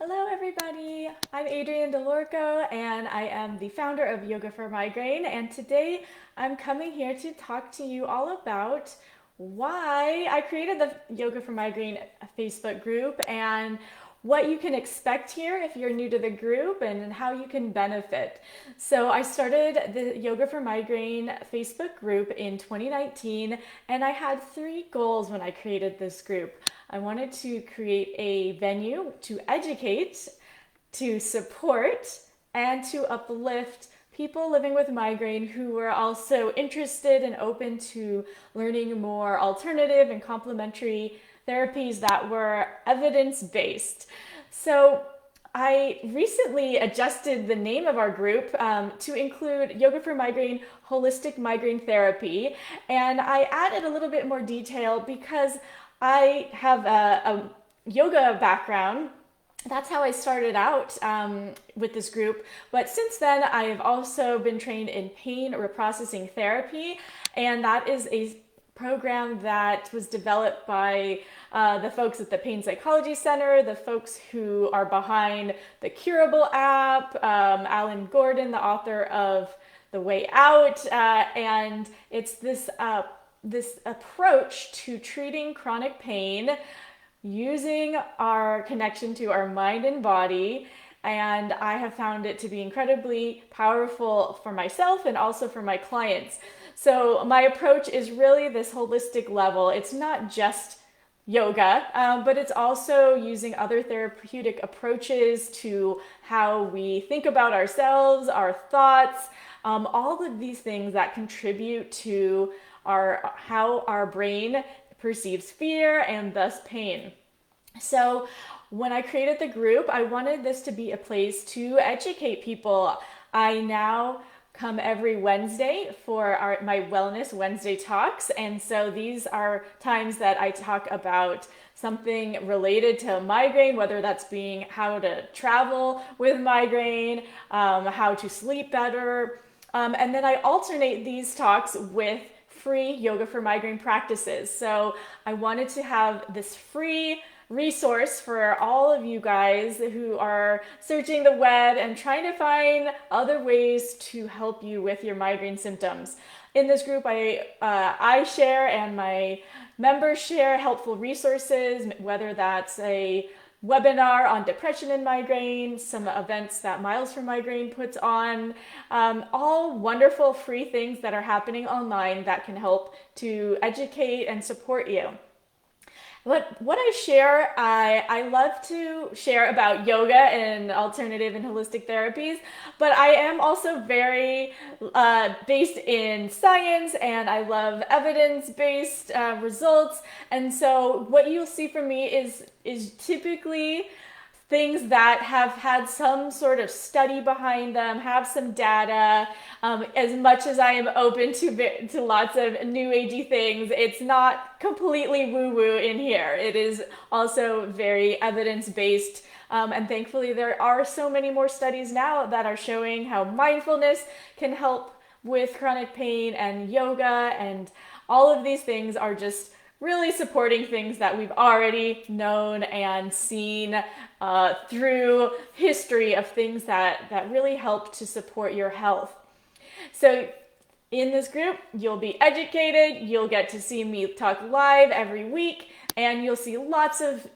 Hello, everybody. I'm Adrienne DeLorco, and I am the founder of Yoga for Migraine. And today I'm coming here to talk to you all about why I created the Yoga for Migraine Facebook group and what you can expect here if you're new to the group and how you can benefit. So I started the Yoga for Migraine Facebook group in 2019, and I had three goals when I created this group. I wanted to create a venue to educate, to support, and to uplift people living with migraine who were also interested and open to learning more alternative and complementary therapies that were evidence based. So I recently adjusted the name of our group to include Yoga for Migraine Holistic Migraine Therapy, and I added a little bit more detail because I have a yoga background. That's how I started out with this group. But since then, I have also been trained in pain reprocessing therapy, and that is a program that was developed by the folks at the Pain Psychology Center, the folks who are behind the Curable app, Alan Gordon, the author of The Way Out, and it's this approach to treating chronic pain using our connection to our mind and body. And I have found it to be incredibly powerful for myself and also for my clients. So my approach is really this holistic level. It's not just yoga, but it's also using other therapeutic approaches to how we think about ourselves, our thoughts, all of these things that contribute to how our brain perceives fear and thus pain. So when I created the group, I wanted this to be a place to educate people. I now come every Wednesday for my Wellness Wednesday talks. And so these are times that I talk about something related to migraine, whether that's being how to travel with migraine, how to sleep better. And then I alternate these talks with free Yoga for Migraine practices. So I wanted to have this free resource for all of you guys who are searching the web and trying to find other ways to help you with your migraine symptoms. In this group, I share and my members share helpful resources, whether that's a webinar on depression and migraine, some events that Miles for Migraine puts on, all wonderful free things that are happening online that can help to educate and support you. What I share, I love to share about yoga and alternative and holistic therapies, but I am also very based in science, and I love evidence-based results. And so what you'll see from me is typically things that have had some sort of study behind them, have some data. As much as I am open to lots of new agey things, it's not completely woo-woo in here. It is also very evidence-based. And thankfully, there are so many more studies now that are showing how mindfulness can help with chronic pain, and yoga and all of these things are just really supporting things that we've already known and seen through history of things that really help to support your health. So in this group, you'll be educated, you'll get to see me talk live every week, and you'll see lots of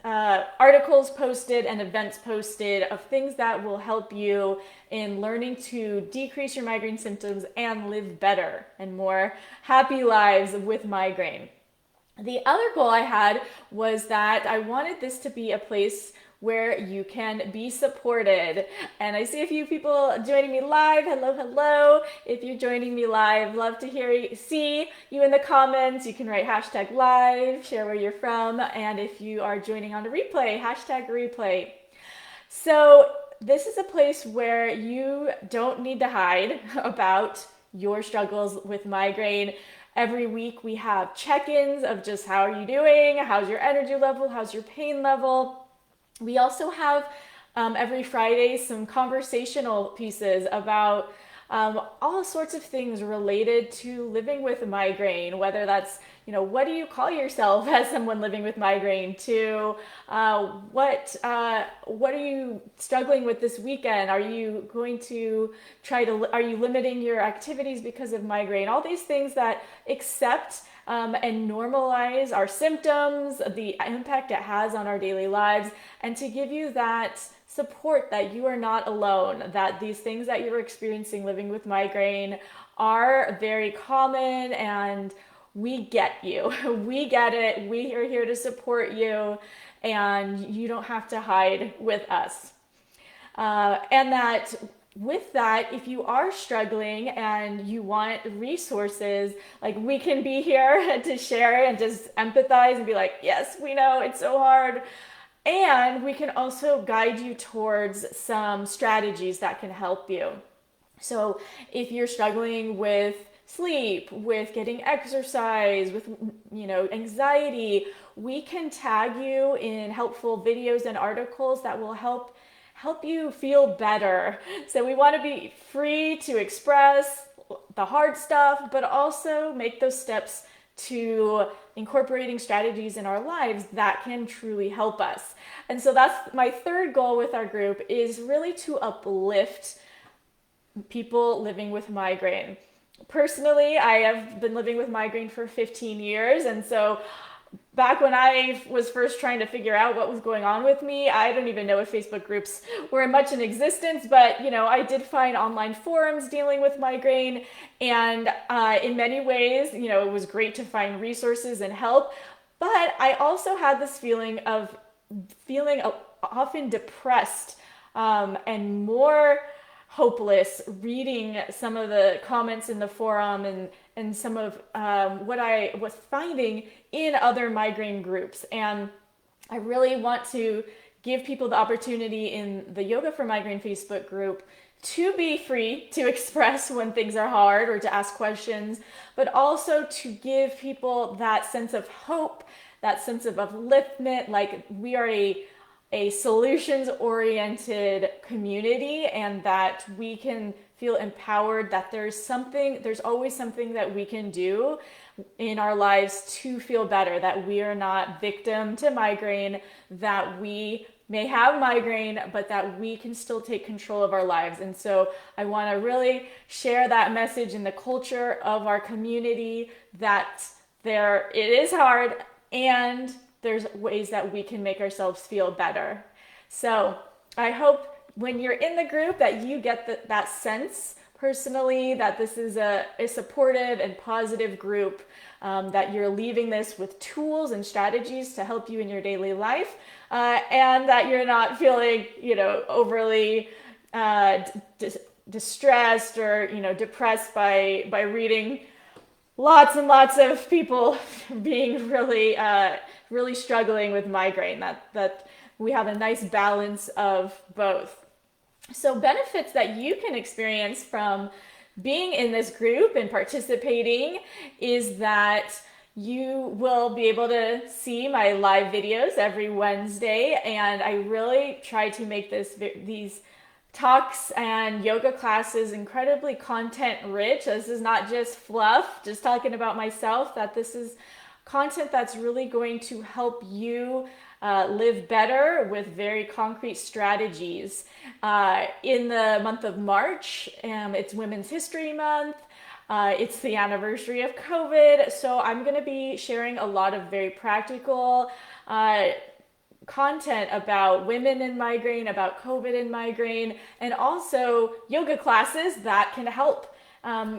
articles posted and events posted of things that will help you in learning to decrease your migraine symptoms and live better and more happy lives with migraine. The other goal I had was that I wanted this to be a place where you can be supported. And I see a few people joining me live. Hello, hello. If you're joining me live, love to see you in the comments. You can write #live, share where you're from. And if you are joining on a replay, #replay. So this is a place where you don't need to hide about your struggles with migraine. Every week we have check-ins of just how are you doing, how's your energy level, how's your pain level. We also have every Friday some conversational pieces about all sorts of things related to living with migraine, whether that's what do you call yourself as someone living with migraine, to what are you struggling with this weekend? Are you going to are you limiting your activities because of migraine? All these things that accept and normalize our symptoms, the impact it has on our daily lives, and to give you that support that you are not alone, that these things that you're experiencing living with migraine are very common, and we get you. We get it. We are here to support you, and you don't have to hide with us. And that with that, if you are struggling and you want resources, like, we can be here to share and just empathize and be like, yes, we know it's so hard. And we can also guide you towards some strategies that can help you. So if you're struggling with sleep, with getting exercise, with anxiety, we can tag you in helpful videos and articles that will help you feel better. So we want to be free to express the hard stuff, but also make those steps to incorporating strategies in our lives that can truly help us. And so that's my third goal with our group, is really to uplift people living with migraine. Personally, I have been living with migraine for 15 years, and so back when I was first trying to figure out what was going on with me, I don't even know if Facebook groups were much in existence, but I did find online forums dealing with migraine, and in many ways, it was great to find resources and help. But I also had this feeling often depressed and more hopeless reading some of the comments in the forum and some of what I was finding in other migraine groups. And I really want to give people the opportunity in the Yoga for Migraine Facebook group to be free to express when things are hard or to ask questions, but also to give people that sense of hope, that sense of upliftment, like we are a solutions-oriented community, and that we can feel empowered, that there's always something that we can do in our lives to feel better, that we are not victim to migraine, that we may have migraine, but that we can still take control of our lives. And so I want to really share that message in the culture of our community, that it is hard, and there's ways that we can make ourselves feel better. So I hope when you're in the group that you get that sense personally, that this is a supportive and positive group, that you're leaving this with tools and strategies to help you in your daily life, and that you're not feeling, overly distressed or, depressed by reading lots and lots of people being really struggling with migraine, that we have a nice balance of both. So benefits that you can experience from being in this group and participating is that you will be able to see my live videos every Wednesday, and I really try to make these talks and yoga classes incredibly content rich. This is not just fluff, just talking about myself, that this is content that's really going to help you live better with very concrete strategies. In the month of March, it's Women's History Month. It's the anniversary of COVID. So I'm going to be sharing a lot of very practical content about women in migraine, about COVID and migraine, and also yoga classes that can help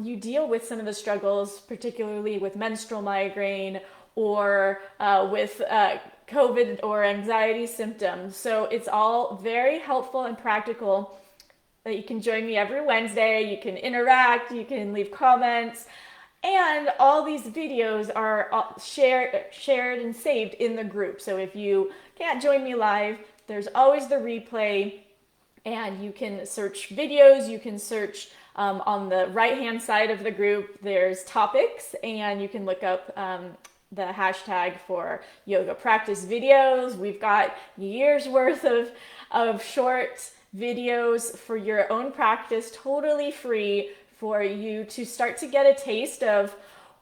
you deal with some of the struggles, particularly with menstrual migraine or with COVID or anxiety symptoms. So it's all very helpful and practical. You can join me every Wednesday. You can interact, you can leave comments, and all these videos are shared and saved in the group. So if you can't join me live, there's always the replay, and you can search videos. You can search on the right-hand side of the group, there's topics, and you can look up the hashtag for yoga practice videos. We've got years worth of short videos for your own practice, totally free, for you to start to get a taste of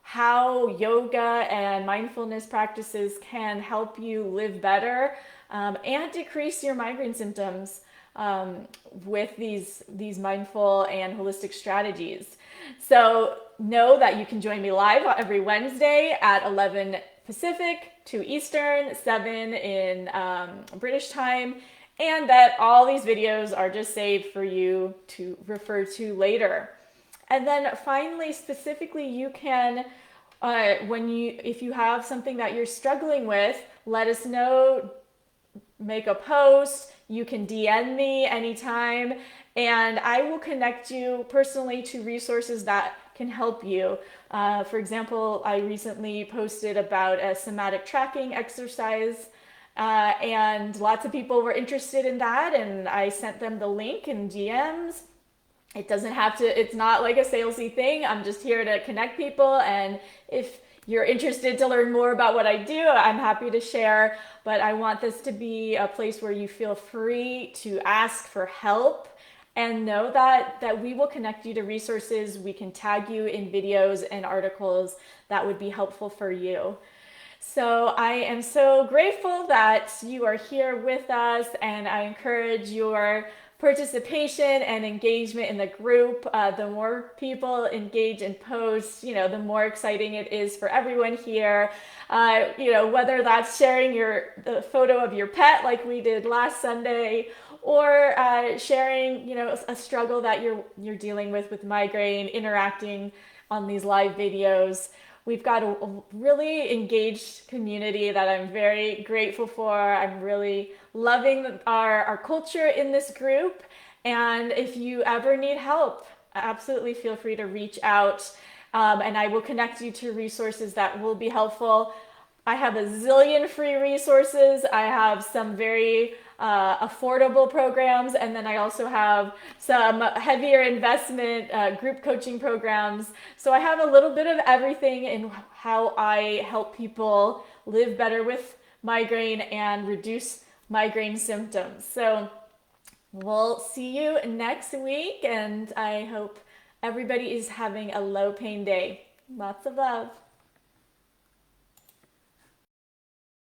how yoga and mindfulness practices can help you live better and decrease your migraine symptoms with these mindful and holistic strategies. So know that you can join me live every Wednesday at 11 Pacific, 2 Eastern, 7 in British time, and that all these videos are just saved for you to refer to later. And then finally, specifically, you can, if you have something that you're struggling with, let us know, make a post. You can DM me anytime, and I will connect you personally to resources that can help you. For example, I recently posted about a somatic tracking exercise, and lots of people were interested in that, and I sent them the link in DMs. It doesn't have to, it's not like a salesy thing. I'm just here to connect people. And if you're interested to learn more about what I do, I'm happy to share. But I want this to be a place where you feel free to ask for help and know that we will connect you to resources. We can tag you in videos and articles that would be helpful for you. So I am so grateful that you are here with us, and I encourage your participation and engagement in the group. The more people engage and post, the more exciting it is for everyone here. Whether that's sharing the photo of your pet like we did last Sunday, or sharing, a struggle that you're dealing with migraine, interacting on these live videos. We've got a really engaged community that I'm very grateful for. I'm really loving our culture in this group. And if you ever need help, absolutely feel free to reach out, and I will connect you to resources that will be helpful. I have a zillion free resources. I have some very affordable programs, and then I also have some heavier investment group coaching programs. So I have a little bit of everything in how I help people live better with migraine and reduce migraine symptoms. So we'll see you next week, and I hope everybody is having a low pain day. Lots of love.